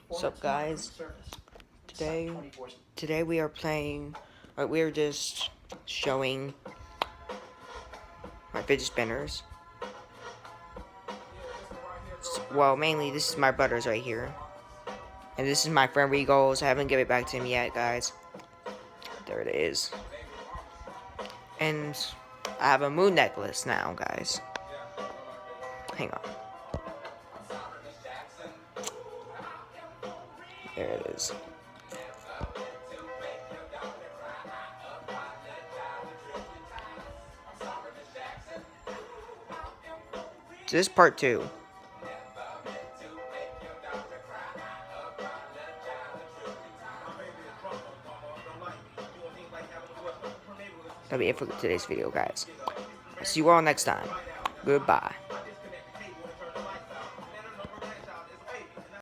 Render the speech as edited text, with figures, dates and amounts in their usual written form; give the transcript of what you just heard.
What's up, guys? Today we are playing. We are just showing my fidget spinners. Well, mainly this is my brother's right here, and this is my friend Regal's. I haven't given it back to him yet, guys. There it is. And I have a moon necklace now, guys. Hang on. There it is. So this is part 2. That'll be it for today's video, guys. See you all next time. Goodbye.